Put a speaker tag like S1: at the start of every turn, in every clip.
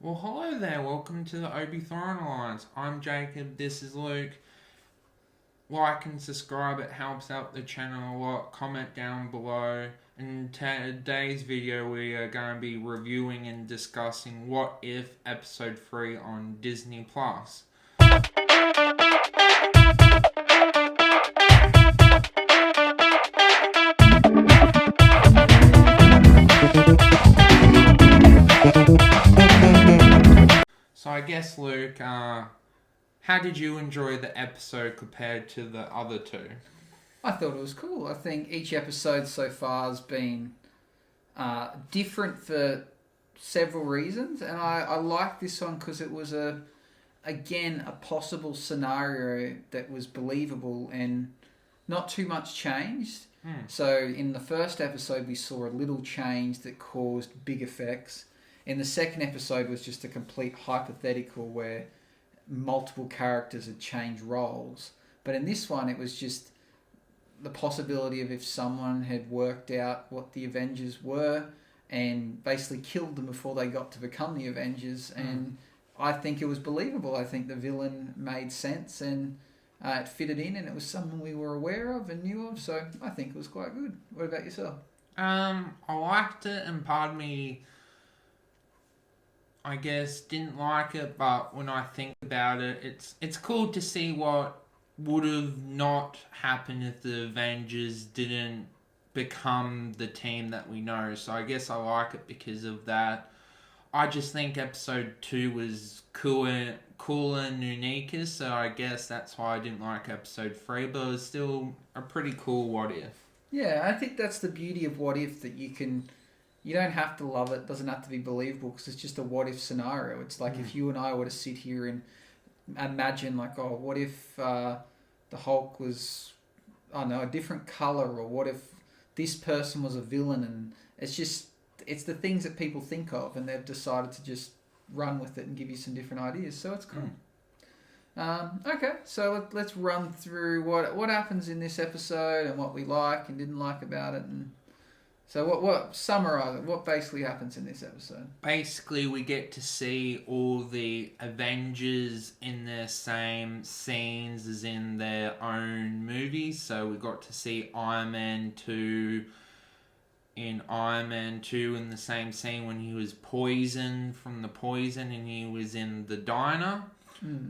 S1: Well, hello there. Welcome to the Obi Thorn Alliance. I'm Jacob. This is Luke. Like and subscribe. It helps out the channel a lot. Comment down below. In today's video, we are going to be reviewing and discussing What If Episode 3 on Disney Plus. So I guess, Luke, how did you enjoy the episode compared to the other two?
S2: I thought it was cool. I think each episode so far has been different for several reasons, and I like this one because it was again a possible scenario that was believable and not too much changed. So in the first episode we saw a little change that caused big effects. In the second episode was just a complete hypothetical where multiple characters had changed roles. But in this one it was just the possibility of if someone had worked out what the Avengers were and basically killed them before they got to become the Avengers. And I think it was believable. I think the villain made sense and it fitted in, and it was someone we were aware of and knew of, so I think it was quite good. What about yourself?
S1: I liked it, and part of me, I guess, didn't like it, but when I think about it, it's cool to see what would have not happened if the Avengers didn't become the team that we know. So I guess I like it because of that. I just think episode 2 was cool and unique, so I guess that's why I didn't like episode 3, but it was still a pretty cool what if.
S2: Yeah, I think that's the beauty of What If, that you don't have to love it, doesn't have to be believable, because it's just a what if scenario. It's like if you and I were to sit here and imagine, like, oh, what if the Hulk was, I don't know, a different color, or what if this person was a villain, and it's the things that people think of, and they've decided to just run with it and give you some different ideas, so it's cool. Okay, so let's run through what happens in this episode and what we like and didn't like about it. And so what summarize it, what basically happens in this episode?
S1: Basically, we get to see all the Avengers in their same scenes as in their own movies. So we got to see Iron Man 2 in Iron Man 2 in the same scene when he was poisoned from the poison and he was in the diner.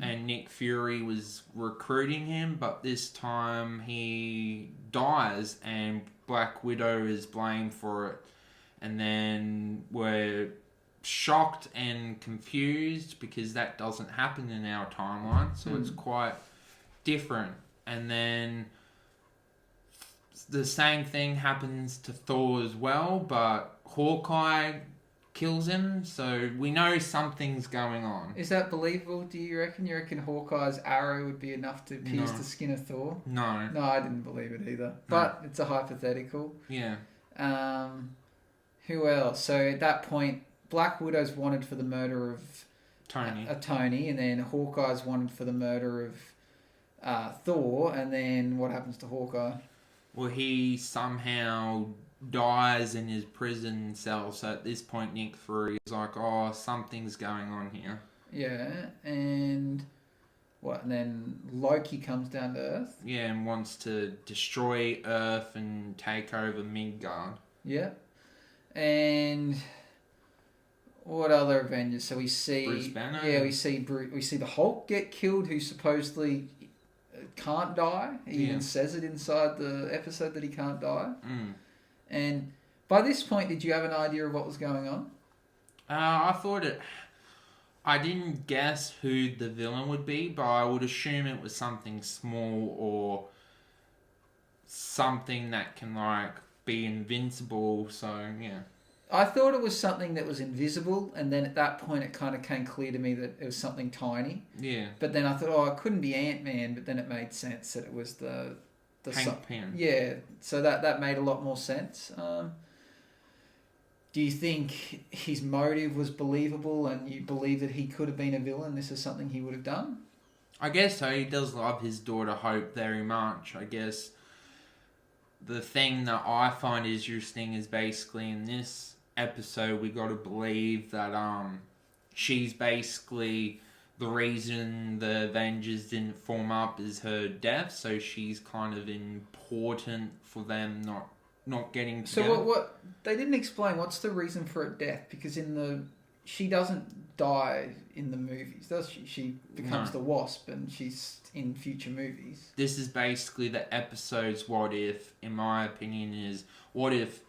S1: And Nick Fury was recruiting him, but this time he dies and Black Widow is blamed for it. And then we're shocked and confused because that doesn't happen in our timeline, so it's quite different. And then the same thing happens to Thor as well, but Hawkeye kills him, so we know something's going on.
S2: Is that believable, do you reckon? You reckon Hawkeye's arrow would be enough to pierce the skin of Thor?
S1: No.
S2: No, I didn't believe it either. But it's a hypothetical.
S1: Yeah.
S2: Who else? So at that point, Black Widow's wanted for the murder of Tony, and then Hawkeye's wanted for the murder of Thor, and then what happens to Hawkeye?
S1: Well, he somehow dies in his prison cell, so at this point Nick Fury is like, oh, something's going on here.
S2: Yeah, and what? And then Loki comes down to Earth.
S1: Yeah, and wants to destroy Earth and take over Midgard.
S2: Yeah, and what other Avengers? So we see
S1: Bruce Banner.
S2: Yeah, we see the Hulk get killed, who supposedly can't die. He even says it inside the episode that he can't die. And by this point, did you have an idea of what was going on?
S1: I didn't guess who the villain would be, but I would assume it was something small or something that can, like, be invincible, so, yeah.
S2: I thought it was something that was invisible, and then at that point it kind of came clear to me that it was something tiny.
S1: Yeah.
S2: But then I thought, oh, it couldn't be Ant-Man, but then it made sense that it was the
S1: Hank Pym.
S2: Yeah, so that made a lot more sense. Do you think his motive was believable, and you believe that he could have been a villain? This is something he would have done?
S1: I guess so. He does love his daughter Hope very much. I guess the thing that I find interesting is basically in this episode we got to believe that she's basically the reason the Avengers didn't form up is her death, so she's kind of important for them not getting together.
S2: So what they didn't explain what's the reason for her death, because she doesn't die in the movies, does she? She becomes the Wasp and she's in future movies.
S1: This is basically the episode's what if, in my opinion, is what if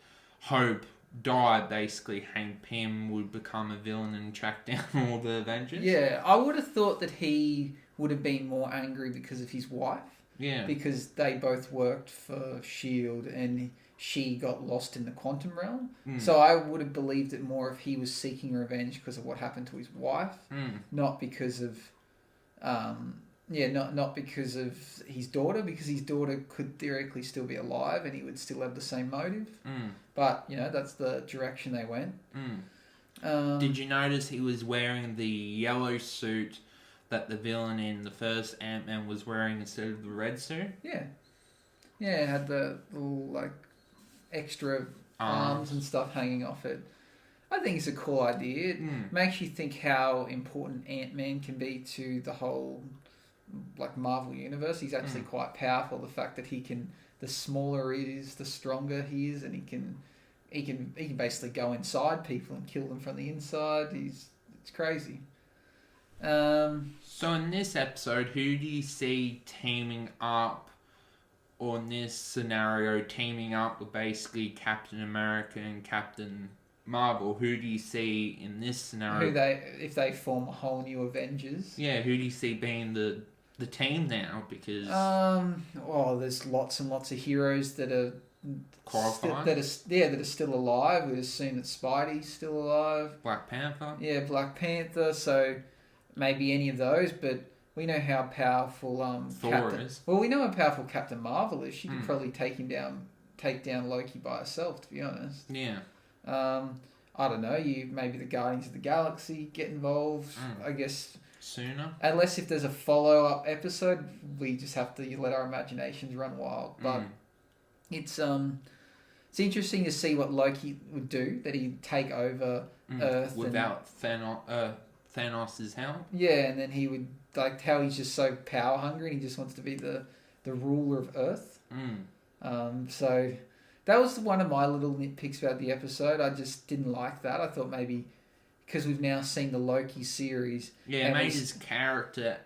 S1: Hope died, basically Hank Pym would become a villain and track down all the Avengers.
S2: Yeah, I would have thought that he would have been more angry because of his wife.
S1: Yeah.
S2: Because they both worked for S.H.I.E.L.D. and she got lost in the quantum realm. So I would have believed it more if he was seeking revenge because of what happened to his wife, not because of, not because of his daughter, because his daughter could theoretically still be alive and he would still have the same motive. But, that's the direction they went.
S1: Did you notice he was wearing the yellow suit that the villain in the first Ant-Man was wearing instead of the red suit?
S2: Yeah. Yeah, it had the little, extra arms and stuff hanging off it. I think it's a cool idea. It makes you think how important Ant-Man can be to the whole, Marvel universe. He's actually quite powerful. The fact that the smaller he is, the stronger he is, and he can basically go inside people and kill them from the inside. It's crazy.
S1: So in this episode, who do you see teaming up, or in this scenario, teaming up with basically Captain America and Captain Marvel? Who do you see in this scenario?
S2: If they form a whole new Avengers?
S1: Yeah, who do you see being the team now? Because
S2: there's lots and lots of heroes that are
S1: qualified.
S2: That are still alive. We'd assume that Spidey's still alive.
S1: Black Panther.
S2: Yeah, Black Panther. So maybe any of those, but we know how powerful
S1: Thor is.
S2: Well, we know how powerful Captain Marvel is. She could probably take down Loki by herself, to be honest.
S1: Yeah.
S2: I don't know. Maybe the Guardians of the Galaxy get involved. I guess
S1: sooner.
S2: Unless if there's a follow-up episode, we just have to let our imaginations run wild. But it's interesting to see what Loki would do. That he'd take over Earth
S1: without Thanos' help.
S2: Yeah, and then he would how he's just so power hungry and he just wants to be the ruler of Earth. So that was one of my little nitpicks about the episode. I just didn't like that. I thought maybe because we've now seen the Loki series.
S1: Yeah, it made his character.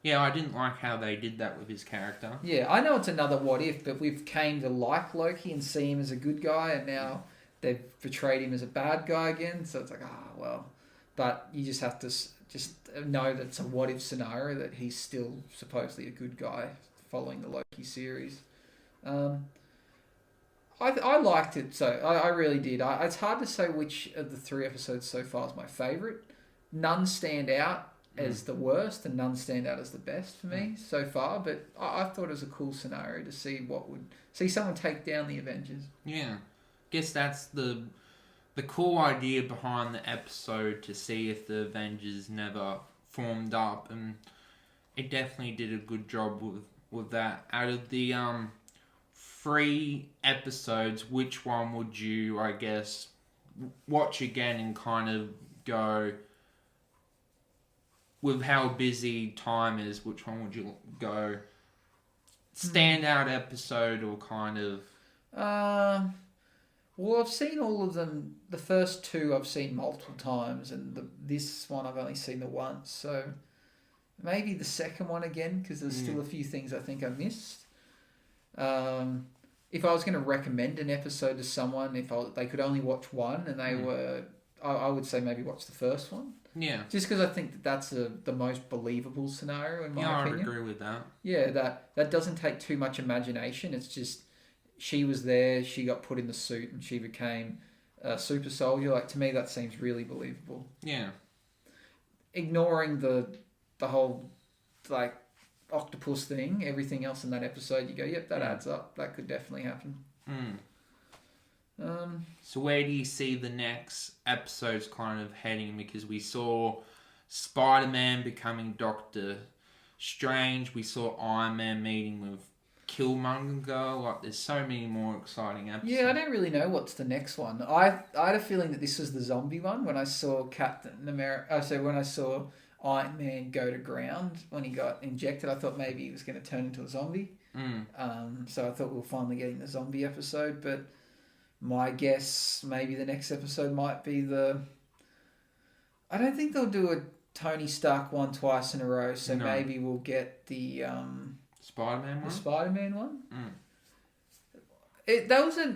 S1: Yeah, I didn't like how they did that with his character.
S2: Yeah, I know it's another what if, but we've came to like Loki and see him as a good guy, and now they've portrayed him as a bad guy again. So it's well. But you just have to just know that it's a what if scenario, that he's still supposedly a good guy following the Loki series. I liked it, so I really did. It's hard to say which of the 3 episodes so far is my favourite. None stand out as the worst, and none stand out as the best for me so far. But I thought it was a cool scenario to see someone take down the Avengers.
S1: Yeah, guess that's the cool idea behind the episode, to see if the Avengers never formed up, and it definitely did a good job with that. Out of the 3 episodes, which one would you, I guess, watch again and kind of go, with how busy time is, which one would you go standout episode, or kind of...
S2: Well, I've seen all of them. The first 2 I've seen multiple times, and this one I've only seen the once. So maybe the second one again, because there's still a few things I think I missed. If I was going to recommend an episode to someone, they could only watch one, and they were, I would say maybe watch the first one.
S1: Yeah.
S2: Just because I think that's the most believable scenario in my opinion.
S1: I agree with that.
S2: Yeah, that doesn't take too much imagination. It's just, she was there, she got put in the suit, and she became a super soldier. To me, that seems really believable.
S1: Yeah.
S2: Ignoring the whole, octopus thing, everything else in that episode, you go, yep, that adds up. That could definitely happen.
S1: So where do you see the next episodes kind of heading? Because we saw Spider-Man becoming Doctor Strange. We saw Iron Man meeting with Killmonger. Like, there's so many more exciting episodes.
S2: Yeah, I don't really know what's the next one. I had a feeling that this was the zombie one when I saw Captain America. So when I saw Iron Man go to ground when he got injected, I thought maybe he was going to turn into a zombie. So I thought we were finally getting the zombie episode, but my guess maybe the next episode might be the. I don't think they'll do a Tony Stark one twice in a row, so
S1: No.
S2: maybe we'll get the
S1: Spider-Man
S2: the
S1: one?
S2: Spider-Man one.
S1: Mm.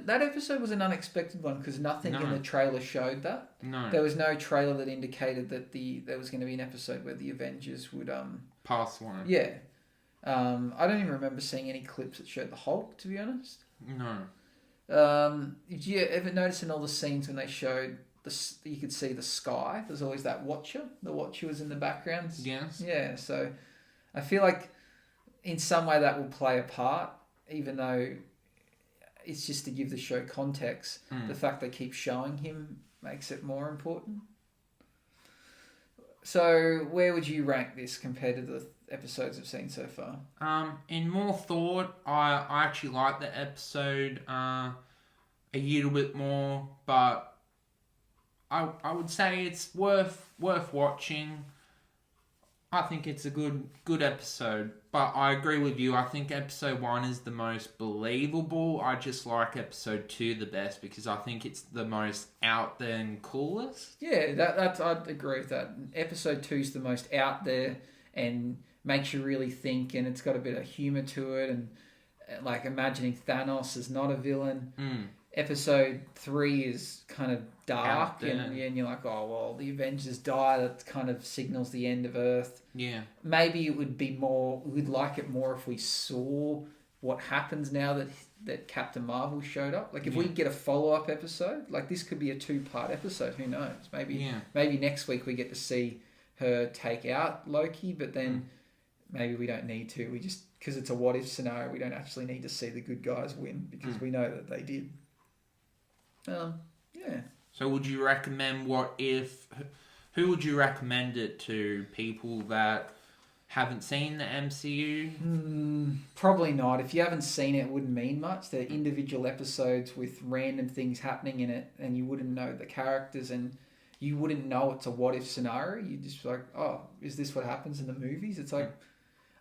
S2: That episode was an unexpected one because nothing in
S1: No.
S2: the trailer showed that.
S1: No.
S2: There was no trailer that indicated that there was going to be an episode where the Avengers would
S1: Pass one.
S2: yeah. I don't even remember seeing any clips that showed the Hulk, to be honest.
S1: No.
S2: Did you ever notice in all the scenes when they showed you could see the sky? There's always that Watcher. The Watcher was in the background.
S1: Yes.
S2: Yeah, so I feel like in some way that will play a part, even though it's just to give the show context. The fact they keep showing him makes it more important. So where would you rank this compared to the episodes I've seen so far?
S1: In more thought, I actually like the episode a little bit more, but I would say it's worth watching. I think it's a good episode, but I agree with you. I think episode 1 is the most believable. I just like episode 2 the best because I think it's the most out there and coolest.
S2: Yeah, that's I'd agree with that. Episode 2 is the most out there and makes you really think, and it's got a bit of humour to it, and like imagining Thanos is not a villain. Episode 3 is kind of dark, and you're like, oh well, the Avengers die. That kind of signals the end of Earth.
S1: Yeah.
S2: Maybe it would be more. We'd like it more if we saw what happens now that Captain Marvel showed up. Like if we get a follow-up episode, like this could be a 2-part episode. Who knows? Maybe next week we get to see her take out Loki, but then maybe we don't need to. We just, because it's a what-if scenario, we don't actually need to see the good guys win because we know that they did. Yeah.
S1: So would you recommend What If? Who would you recommend it to? People that haven't seen the MCU?
S2: Probably not. If you haven't seen it, it wouldn't mean much. They're individual episodes with random things happening in it, and you wouldn't know the characters, and you wouldn't know it's a what-if scenario. You'd just be like, oh, is this what happens in the movies? It's like,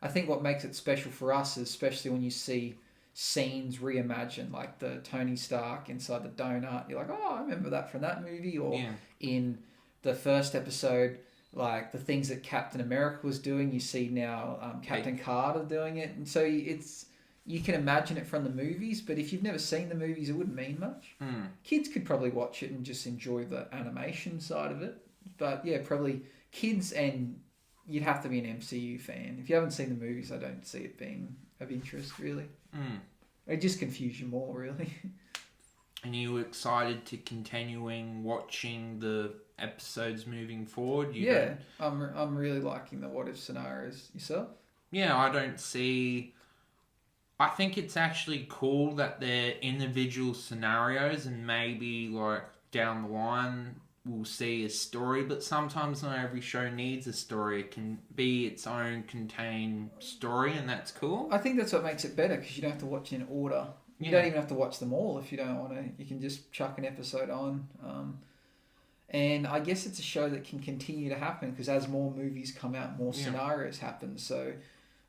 S2: I think what makes it special for us is especially when you see scenes reimagined, like the Tony Stark inside the donut. You're like, oh, I remember that from that movie. Or in the first episode, like the things that Captain America was doing, you see now Captain Carter doing it. And so you can imagine it from the movies, but if you've never seen the movies, it wouldn't mean much. Kids could probably watch it and just enjoy the animation side of it. But yeah, probably kids, and you'd have to be an MCU fan. If you haven't seen the movies, I don't see it being of interest, really. It just confuse you more, really.
S1: And are you excited to continuing watching the episodes moving forward?
S2: I'm really liking the what if scenarios. Yourself?
S1: Yeah, I don't see. I think it's actually cool that they're individual scenarios, and maybe like down the line we'll see a story, but sometimes not every show needs a story. It can be its own contained story, and that's cool.
S2: I think that's what makes it better, because you don't have to watch in order. You don't even have to watch them all if you don't want to. You can just chuck an episode on. And I guess it's a show that can continue to happen, because as more movies come out, more scenarios happen. So,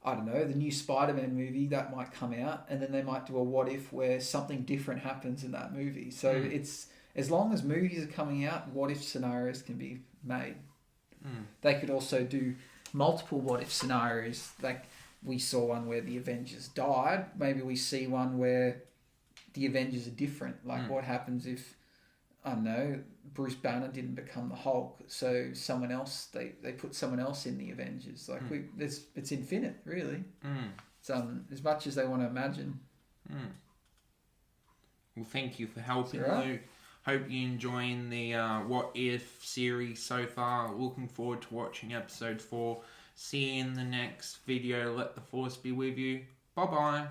S2: I don't know, the new Spider-Man movie, that might come out, and then they might do a what if where something different happens in that movie. So it's, as long as movies are coming out, what if scenarios can be made. They could also do multiple what if scenarios. Like we saw one where the Avengers died. Maybe we see one where the Avengers are different. Like what happens if, I don't know, Bruce Banner didn't become the Hulk, so someone else, they put someone else in the Avengers. Like it's infinite, really. It's as much as they want to imagine.
S1: Well, thank you for helping, Luke. Hope you're enjoying the What If series so far. Looking forward to watching episode 4. See you in the next video. Let the Force be with you. Bye-bye.